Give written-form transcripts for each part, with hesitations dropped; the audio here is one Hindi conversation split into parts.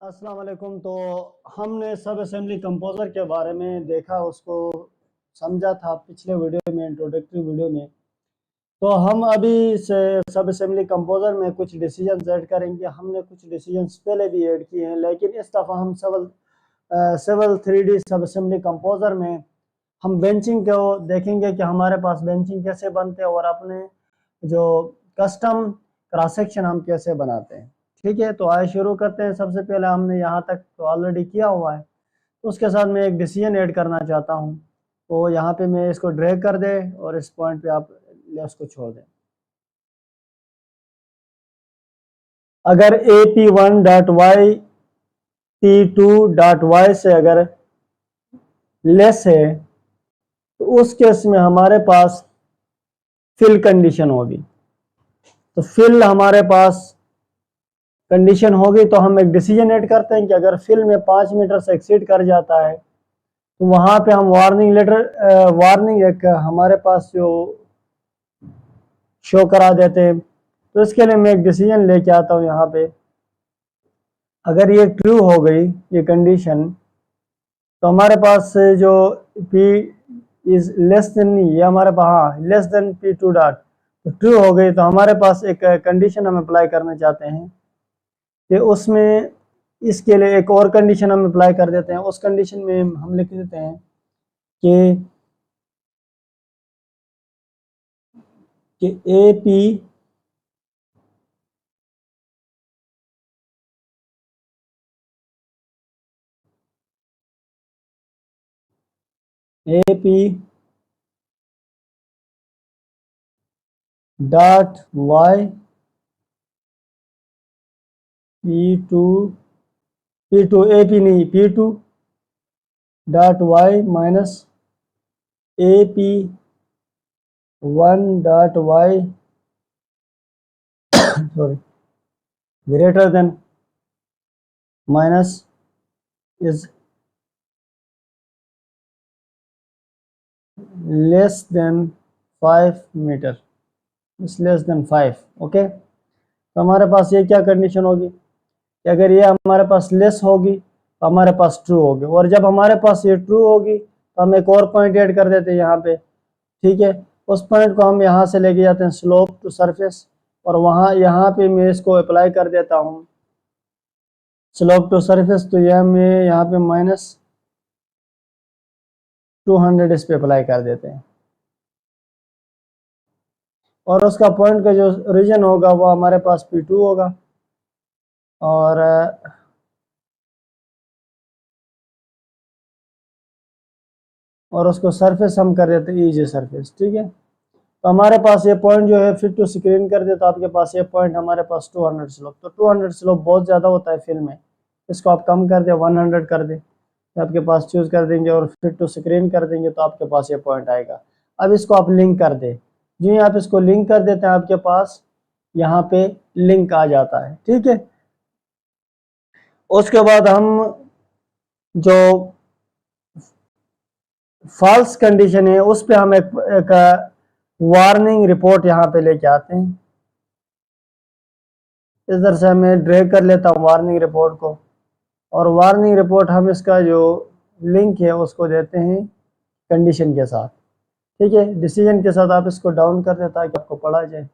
अस्सलाम वालेकुम। तो हमने सब असेंबली कंपोज़र के बारे में देखा, उसको समझा था पिछले वीडियो में, इंट्रोडक्टरी वीडियो में। तो हम अभी से सब असेंबली कंपोज़र में कुछ डिसीजंस ऐड करेंगे। हमने कुछ डिसीजंस पहले भी ऐड किए हैं, लेकिन इस दफ़ा हम सिविल 3D सब असेंबली कंपोज़र में हम बेंचिंग को देखेंगे कि हमारे पास बेंचिंग कैसे बनते हैं और अपने जो कस्टम क्रॉस सेक्शन हम कैसे बनाते हैं। ठीक है, तो आइए शुरू करते हैं। सबसे पहले हमने यहाँ तक तो ऑलरेडी किया हुआ है, तो उसके साथ मैं एक डिसीजन ऐड करना चाहता हूँ। तो यहाँ पे मैं इसको ड्रैग कर दे और इस पॉइंट पे आप लेफ्ट को छोड़ दें। अगर AP1.y P2.y से अगर लेस है तो उस केस में हमारे पास फिल कंडीशन होगी। तो फिल हमारे पास कंडीशन होगी तो हम एक डिसीजन ऐड करते हैं कि अगर फिल में 5 मीटर से एक्सीड कर जाता है तो वहां पे हम वार्निंग एक हमारे पास जो शो करा देते हैं। तो इसके लिए मैं एक डिसीजन लेके आता हूँ यहाँ पे। अगर ये ट्रू हो गई ये कंडीशन, तो हमारे पास जो P इज लेस देन, ये हमारे पास हाँ लेस देन P2 डॉट, तो ट्रू हो गई। तो हमारे पास एक कंडीशन हम अप्लाई करना चाहते हैं कि उसमें इसके लिए एक और कंडीशन हम अप्लाई कर देते हैं। उस कंडीशन में हम लिख देते हैं कि AP dot Y P2 AP नहीं P2 dot Y minus AP1 dot Y sorry greater than minus is less than 5 metre, is less than 5। Okay, तो हमारे पास ये क्या कंडीशन होगी कि अगर ये हमारे पास लेस होगी तो हमारे पास ट्रू होगी, और जब हमारे पास ये ट्रू होगी तो हम एक और पॉइंट ऐड कर देते हैं यहाँ पे। ठीक है, उस पॉइंट को हम यहाँ से लेके जाते हैं स्लोप टू सरफेस, और वहाँ यहाँ पे मैं इसको अप्लाई कर देता हूँ स्लोप टू सरफेस। तो यह मैं यहाँ पे -200 इस पे अप्लाई कर देते हैं, और उसका पॉइंट का जो रीजन होगा वो हमारे पास P2 होगा। और उसको सरफेस हम कर देते हैं ईजी सरफेस। ठीक है, तो हमारे पास ये पॉइंट जो है फिट टू स्क्रीन कर दे, तो आपके पास ये पॉइंट हमारे पास 200 स्लोप। तो 200 स्लोप बहुत ज़्यादा होता है फिल में, इसको आप कम कर दे 100 कर दे, तो आपके पास चूज कर देंगे और फिट टू स्क्रीन कर देंगे तो आपके पास ये पॉइंट आएगा। अब इसको आप लिंक कर दे, जी आप इसको लिंक कर देते हैं आपके पास यहाँ पे लिंक आ जाता है। ठीक है, उसके बाद हम जो फॉल्स कंडीशन है उस पे हम एक वार्निंग रिपोर्ट यहाँ पे लेके आते हैं। इधर से मैं ड्रैग कर लेता हूँ वार्निंग रिपोर्ट को, और वार्निंग रिपोर्ट हम इसका जो लिंक है उसको देते हैं कंडीशन के साथ। ठीक है, डिसीजन के साथ आप इसको डाउन कर दें ताकि आपको पढ़ा जाए,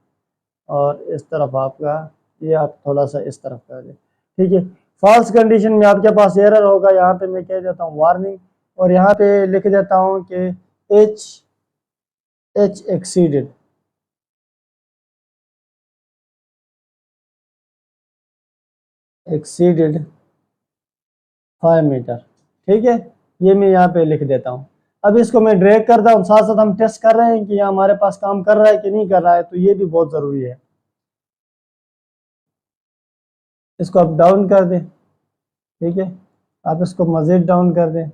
और इस तरफ आपका ये आप थोड़ा सा इस तरफ कर दें। ठीक है, फॉल्स कंडीशन में आपके पास एरर होगा, यहाँ पे मैं कह देता हूँ वार्निंग, और यहाँ पे लिख देता हूँ कि एच एक्सीडेड एक्सीडेड 5 मीटर। ठीक है, ये मैं यहाँ पे लिख देता हूँ। अब इसको मैं ड्रैग करता हूँ, साथ साथ हम टेस्ट कर रहे हैं कि हमारे पास काम कर रहा है कि नहीं कर रहा है, तो ये भी बहुत ज़रूरी है। इसको आप डाउन कर दें। ठीक है, आप इसको मज़ीद डाउन कर दें।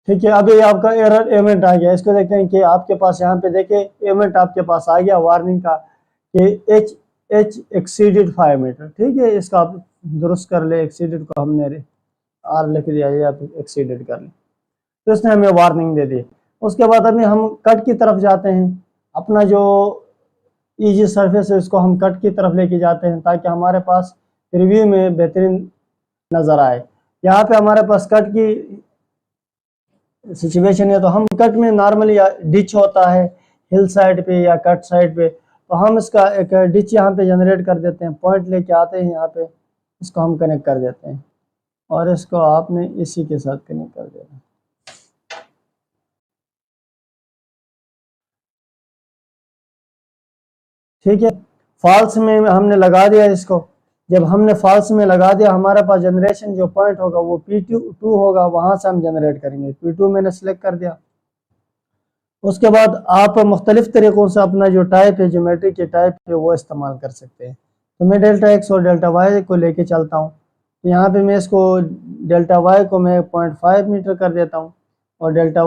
ठीक है, अभी आपका एरर एमेंट आ गया, इसको देखते हैं कि आपके पास यहाँ पे देखिए एमेंट आपके पास आ गया वार्निंग का कि एच एक्सीडेड 5 मीटर, ठीक है, इसका आप दुरुस्त कर ले, एक्सीडेड को हमने आर लिख दिया, ये आप एक्सीडेड कर ले, तो इसने हमें वार्निंग दे दी। उसके बाद अभी हम कट की तरफ जाते हैं, अपना जो ईजी सरफेस है उसको हम कट की तरफ लेके जाते हैं ताकि हमारे पास रिव्यू में बेहतरीन नज़र आए। यहाँ पे हमारे पास कट की सिचुएशन है, तो हम कट में नॉर्मली डिच होता है हिल साइड पे या कट साइड पे, तो हम इसका एक डिच यहाँ पे जनरेट कर देते हैं, पॉइंट लेके आते हैं यहाँ पे, इसको हम कनेक्ट कर देते हैं और इसको आपने इसी के साथ कनेक्ट कर देना। ठीक है, फॉल्स में हमने लगा दिया इसको। जब हमने फॉल्स में लगा दिया, हमारे पास जनरेशन जो पॉइंट होगा वो P2 होगा, वहां से हम जनरेट करेंगे। P2 मैंने सेलेक्ट कर दिया। उसके बाद आप मुख्तलिफ तरीक़ों से अपना जो टाइप है, ज्योमेट्री के टाइप है, वो इस्तेमाल कर सकते हैं। तो मैं डेल्टा एक्स और डेल्टा वाई को लेके चलता हूँ। तो यहाँ पे मैं इसको डेल्टा वाई को मैं 0.5 मीटर कर देता हूँ और डेल्टा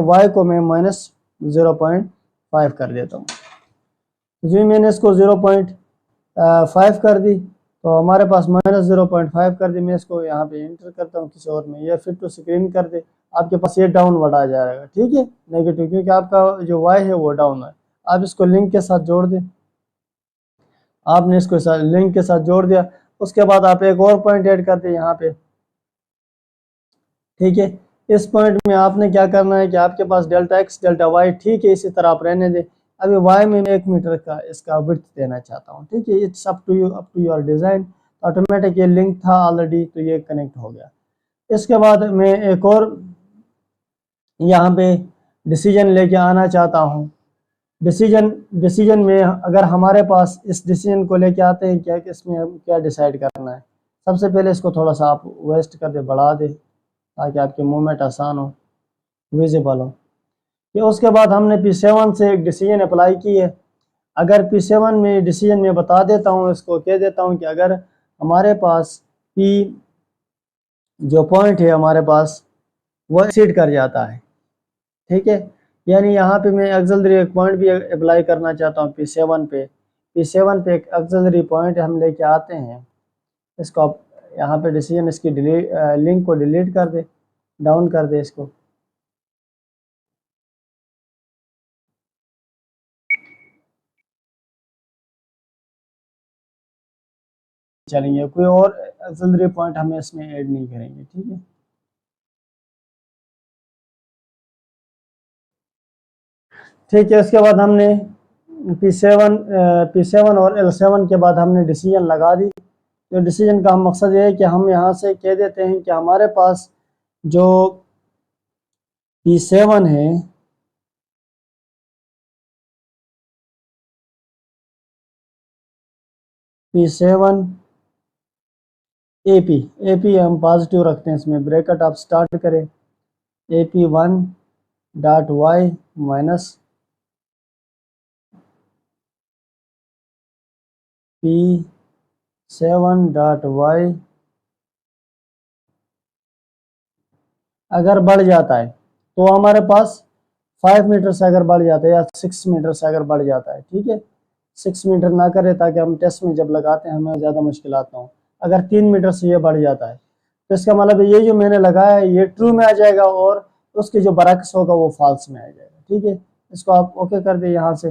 वाई को मैं -0.5 कर देता हूँ। जी मैंने इसको 0.5 कर दी, तो हमारे पास -0.5 कर दी। मैं इसको यहाँ पे एंटर करता हूँ किसी और में, या फिर तो स्क्रीन कर दे, आपके पास ये डाउनवर्ड आ जाएगा, ठीक है, नेगेटिव, क्योंकि आपका जो वाई है वो डाउन है। आप इसको लिंक के साथ जोड़ दें, आपने इसको लिंक के साथ जोड़ दिया। उसके बाद आप एक और पॉइंट ऐड कर दें यहाँ पे, ठीक है। इस पॉइंट में आपने क्या करना है कि आपके पास डेल्टा एक्स डेल्टा वाई, ठीक है, इसी तरह आप रहने दें। अभी वाई में मैं 1 मीटर का इसका विड्थ देना चाहता हूँ, ठीक है, it's up to you, up to your design. Automatic ये लिंक था ऑलरेडी, तो ये कनेक्ट हो गया। इसके बाद मैं एक और यहाँ पे डिसीजन लेके आना चाहता हूँ। डिसीजन में अगर हमारे पास इस डिसीजन को लेके आते हैं, क्या कि इसमें हम क्या डिसाइड करना है। सबसे पहले इसको थोड़ा सा आप वेस्ट कर दे, बढ़ा दे, ताकि आपके मूवमेंट आसान हो, विजिबल हो। कि उसके बाद हमने P7 से एक डिसीजन अप्लाई की है। अगर P7 में डिसीजन में बता देता हूँ, इसको कह देता हूँ कि अगर हमारे पास P जो पॉइंट है हमारे पास वो एक्सीड कर जाता है, ठीक है, यानी यहाँ पे मैं ऑक्सिलरी एक पॉइंट भी अप्लाई करना चाहता हूँ P7 पे। P7 पे एक ऑक्सिलरी पॉइंट हम लेके आते हैं, इसको आप यहाँ पे डिसीजन इसकी लिंक को डिलीट कर दे, डाउन कर दे इसको। चलेंगे, कोई और ऑक्सिलरी पॉइंट हमें इसमें ऐड नहीं करेंगे, ठीक है। ठीक है, इसके बाद हमने P7 और L7 के बाद हमने डिसीजन लगा दी। तो डिसीजन का हम मकसद ये है कि हम यहाँ से कह देते हैं कि हमारे पास जो P7 है, P7 AP हम पॉजिटिव रखते हैं, इसमें ब्रैकेट आप स्टार्ट करें, AP1.y माइनस P7.y अगर बढ़ जाता है तो हमारे पास 5 मीटर से अगर बढ़ जाता है या 6 मीटर से अगर बढ़ जाता है, ठीक है, 6 मीटर ना करे ताकि हम टेस्ट में जब लगाते हैं हमें ज़्यादा मुश्किल आता हो। अगर 3 मीटर से ये बढ़ जाता है तो इसका मतलब ये जो मैंने लगाया है ये ट्रू में आ जाएगा और उसके जो बरक्स होगा वो फॉल्स में आ जाएगा, ठीक है। इसको आप ओके कर दे यहाँ से।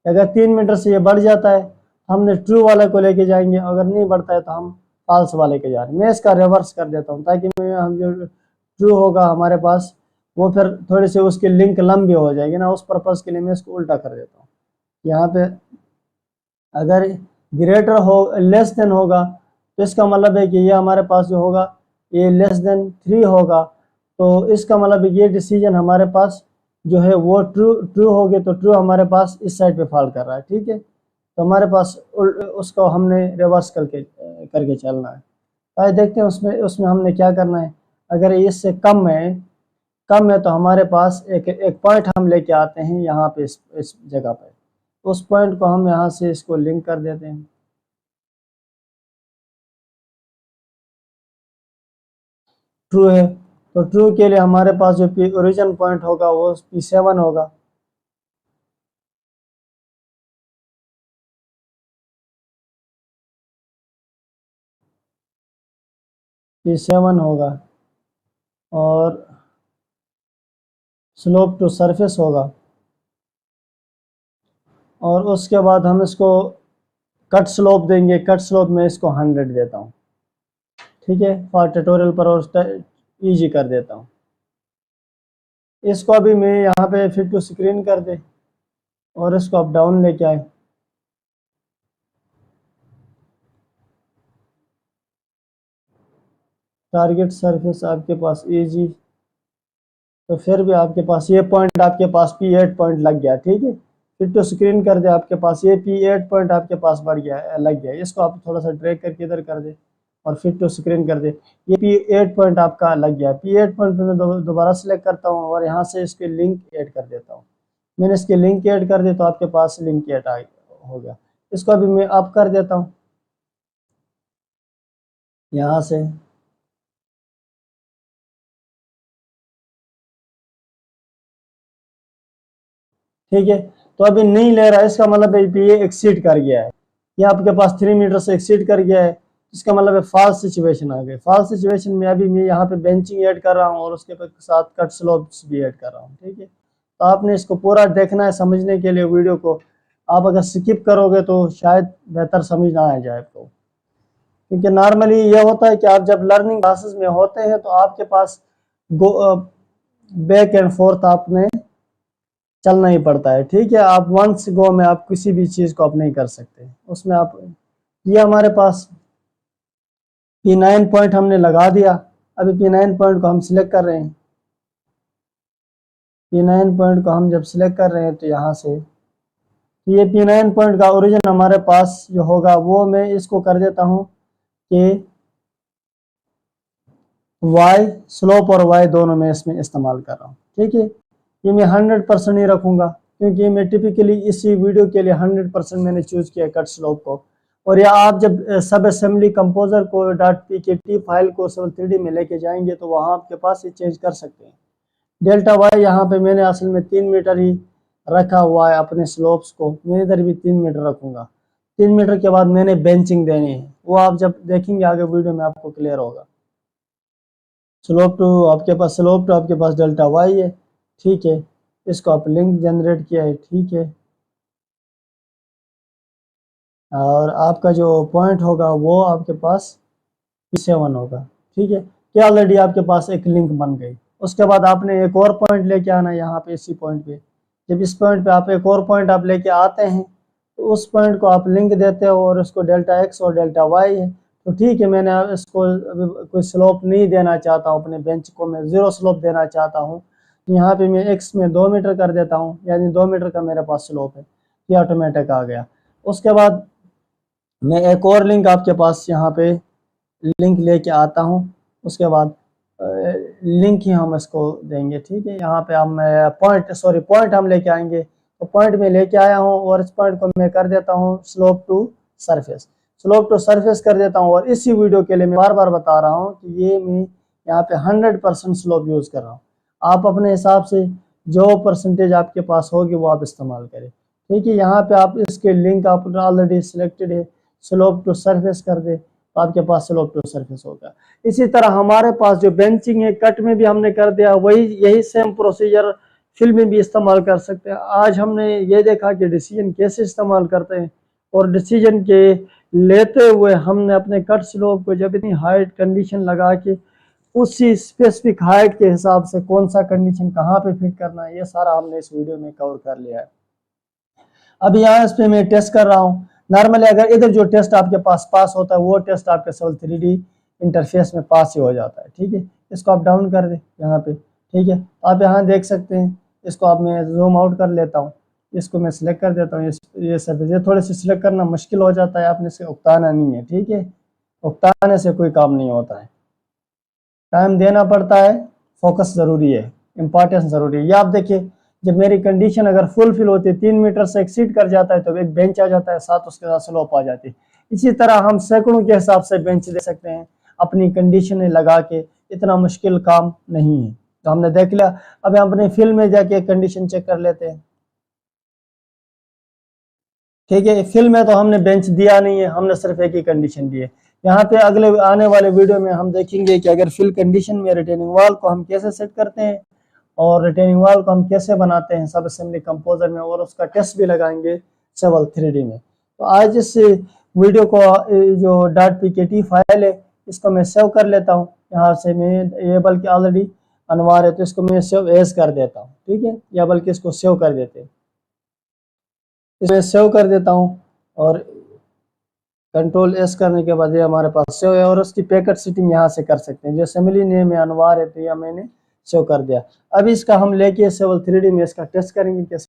अगर 3 मीटर से ये बढ़ जाता है हमने ट्रू वाले को लेके जाएंगे, अगर नहीं बढ़ता है तो हम फॉल्स वाले के जा रहे हैं। मैं इसका रिवर्स कर देता हूँ ताकि मैं हम जो ट्रू होगा हमारे पास वो फिर थोड़ी सी उसकी लिंक लंबी हो जाएगी ना, उस पर्पज़ के लिए मैं इसको उल्टा कर देता हूँ। यहाँ पे अगर ग्रेटर हो लेस देन होगा तो इसका मतलब है कि ये हमारे पास जो होगा ये लेस देन 3 होगा, तो इसका मतलब ये डिसीजन हमारे पास जो है वो ट्रू हो गए, तो ट्रू हमारे पास इस साइड पे फॉल कर रहा है, ठीक है। तो हमारे पास उसको हमने रिवर्स करके चलना है। आइए देखते हैं उसमें उसमें हमने क्या करना है। अगर इससे कम है तो हमारे पास एक पॉइंट हम लेके आते हैं यहाँ पे इस जगह पे, उस पॉइंट को हम यहाँ से इसको लिंक कर देते हैं। ट्रू है तो ट्रू के लिए हमारे पास जो ओरिजिन पॉइंट होगा वो P7 होगा। P7 होगा और स्लोप टू सरफेस होगा, और उसके बाद हम इसको कट स्लोप देंगे। कट स्लोप में इसको 100 देता हूँ, ठीक है, फॉर ट्यूटोरियल पर और ईजी कर देता हूँ। इसको अभी मैं यहाँ पे फिट टू स्क्रीन कर दे और इसको अप डाउन लेके आए। टारगेट सरफेस आपके पास ईजी, तो फिर भी आपके पास ये पॉइंट, आपके पास P8 पॉइंट लग गया, ठीक है। फिट टू स्क्रीन कर दे, आपके पास ये P8 पॉइंट आपके पास बढ़ गया, लग गया। इसको आप थोड़ा सा ड्रैग करके इधर कर दे और फिट टू स्क्रीन कर दे। ये P8 पॉइंट आपका लग गया। P8 पॉइंट पे मैं दोबारा सेलेक्ट करता हूँ और यहाँ से इसके लिंक ऐड कर देता हूँ। मैंने इसके लिंक ऐड कर दी तो आपके पास लिंक ऐड हो गया। इसको अभी मैं अप कर देता हूँ यहाँ से, ठीक है। तो अभी नहीं ले रहा है, इसका मतलब ये एक्सीड कर गया है, ये आपके पास 3 मीटर से एक्सीड कर गया है। इसका मतलब है फॉल्स सिचुएशन आ गई। फॉल्स सिचुएशन में अभी मैं यहाँ पे बेंचिंग ऐड कर रहा हूँ और उसके साथ कट स्लोप्स भी ऐड कर रहा हूँ, ठीक है। तो आपने इसको पूरा देखना है समझने के लिए वीडियो को। आप अगर स्किप करोगे तो शायद बेहतर समझ ना आ जाए आपको, क्योंकि नॉर्मली ये होता है कि आप जब लर्निंग क्लासेस में होते हैं तो आपके पास बैक एंड फोर्थ आपने चलना ही पड़ता है, ठीक है। आप वंस गो में आप किसी भी चीज को आप नहीं कर सकते उसमें। आप ये हमारे पास P9 पॉइंट हमने लगा दिया। अभी P9 पॉइंट को हम सिलेक्ट कर रहे हैं। P9 पॉइंट को हम जब सिलेक्ट कर रहे हैं तो यहाँ से ये P9 पॉइंट का ओरिजिन हमारे पास जो होगा वो मैं इसको कर देता हूँ कि Y स्लोप और Y दोनों में इसमें इस्तेमाल कर रहा हूँ, ठीक है। ये मैं 100% ही रखूंगा क्योंकि मैं टिपिकली इसी वीडियो के लिए 100% मैंने चूज किया कट स्लोप को। और या आप जब सब असेंबली कंपोजर को .pkt फाइल को Civil 3D में लेके जाएंगे तो वहां आपके पास ये चेंज कर सकते हैं। डेल्टा वाई यहाँ पे मैंने असल में 3 मीटर ही रखा हुआ है अपने स्लोप्स को। मैं इधर भी 3 मीटर रखूंगा। 3 मीटर के बाद मैंने बेंचिंग देनी है, वो आप जब देखेंगे आगे वीडियो में आपको क्लियर होगा। स्लोप टू आपके पास डेल्टा वाई है, ठीक है। इसको आप लिंक जनरेट किया है, ठीक है। और आपका जो पॉइंट होगा वो आपके पास P7 होगा, ठीक है। क्या ऑलरेडी आपके पास एक लिंक बन गई। उसके बाद आपने एक और पॉइंट लेके आना है यहाँ पे, इसी पॉइंट पे। जब इस पॉइंट पे आप एक और पॉइंट आप लेके आते हैं तो उस पॉइंट को आप लिंक देते हो और उसको डेल्टा एक्स और डेल्टा वाई है, तो ठीक है। मैंने इसको कोई स्लोप नहीं देना चाहता हूँ, अपने बेंच को मैं 0 स्लोप देना चाहता हूँ। यहाँ पे मैं एक्स में 2 मीटर कर देता हूँ, यानी 2 मीटर का मेरे पास स्लोप है, ये ऑटोमेटिक आ गया। उसके बाद मैं एक और लिंक आपके पास यहाँ पे लिंक लेके आता हूँ। उसके बाद लिंक ही हम इसको देंगे, ठीक है। यहाँ पे हम पॉइंट हम लेके आएंगे। तो पॉइंट में लेके आया हूँ और इस पॉइंट को मैं कर देता हूँ स्लोप टू सरफेस कर देता हूँ। और इसी वीडियो के लिए मैं बार बार बता रहा हूँ कि ये मैं यहाँ पे 100% स्लोप यूज कर रहा हूँ। आप अपने हिसाब से जो परसेंटेज आपके पास होगी वो आप इस्तेमाल करें, ठीक है। यहाँ पे आप इसके लिंक आप ऑलरेडी सिलेक्टेड है, स्लोप टू सरफेस कर दे तो आपके पास स्लोप टू सरफेस होगा। इसी तरह हमारे पास जो बेंचिंग है, कट में भी हमने कर दिया, वही यही सेम प्रोसीजर फिल में भी इस्तेमाल कर सकते हैं। आज हमने ये देखा कि डिसीजन कैसे इस्तेमाल करते हैं, और डिसीजन के लेते हुए हमने अपने कट स्लोप को जब इतनी हाइट कंडीशन लगा के उसी स्पेसिफिक हाइट के हिसाब से कौन सा कंडीशन कहाँ पे फिट करना है, ये सारा हमने इस वीडियो में कवर कर लिया है। अब यहाँ इस पे मैं टेस्ट कर रहा हूँ। नॉर्मली अगर इधर जो टेस्ट आपके पास होता है वो टेस्ट आपके Civil 3D इंटरफेस में पास ही हो जाता है, ठीक है। इसको आप डाउन कर दे यहाँ पे, ठीक है। आप यहाँ देख सकते हैं। इसको आप मैं जूम आउट कर लेता हूँ, इसको मैं सिलेक्ट कर देता हूँ। ये सर्फेस ये थोड़े से सिलेक्ट करना मुश्किल हो जाता है, आपने इसे उकताना नहीं है, ठीक है। उकताने से कोई काम नहीं होता है, टाइम देना पड़ता है, फोकस जरूरी है, इंपॉर्टेंस जरूरी है। ये आप देखिए, जब मेरी कंडीशन अगर फुलफिल होती है, 3 मीटर से एक्सीड कर जाता है तो एक बेंच आ जाता है, साथ उसके साथ स्लोप आ जाती है। इसी तरह हम सैकड़ों के हिसाब से बेंच दे सकते हैं अपनी कंडीशन लगा के, इतना मुश्किल काम नहीं है। तो हमने देख लिया। अब हम अपने फिल में जाके कंडीशन चेक कर लेते हैं, ठीक है। फिल में तो हमने बेंच दिया नहीं है, हमने सिर्फ एक ही कंडीशन दी है यहाँ पे अगले आने वाले वीडियो में हम देखेंगे कि अगर फिल कंडीशन में रिटेनिंग वॉल को हम कैसे सेट करते हैं और रिटेनिंग वॉल को हम कैसे बनाते हैं सब असेंबली कंपोजर में, और उसका टेस्ट भी लगाएंगे सेवल 3D में। तो आज इस वीडियो को जो .pkt फाइल है इसको मैं सेव कर लेता हूँ यहाँ से। मैं ये बल्कि ऑलरेडी अनवार है तो इसको मैं सेव एज कर देता हूँ, ठीक है, या बल्कि इसको सेव कर देते हैं, इसमें सेव कर देता हूँ और कंट्रोल एस करने के बाद ये हमारे पास सेव है। और उसकी पैकेट सेटिंग यहाँ से कर सकते हैं। जो असेंबली नेम है अनवार है तो यह मैंने सेव कर दिया। अब इसका हम लेके सेवल 3D में इसका टेस्ट करेंगे कैसे।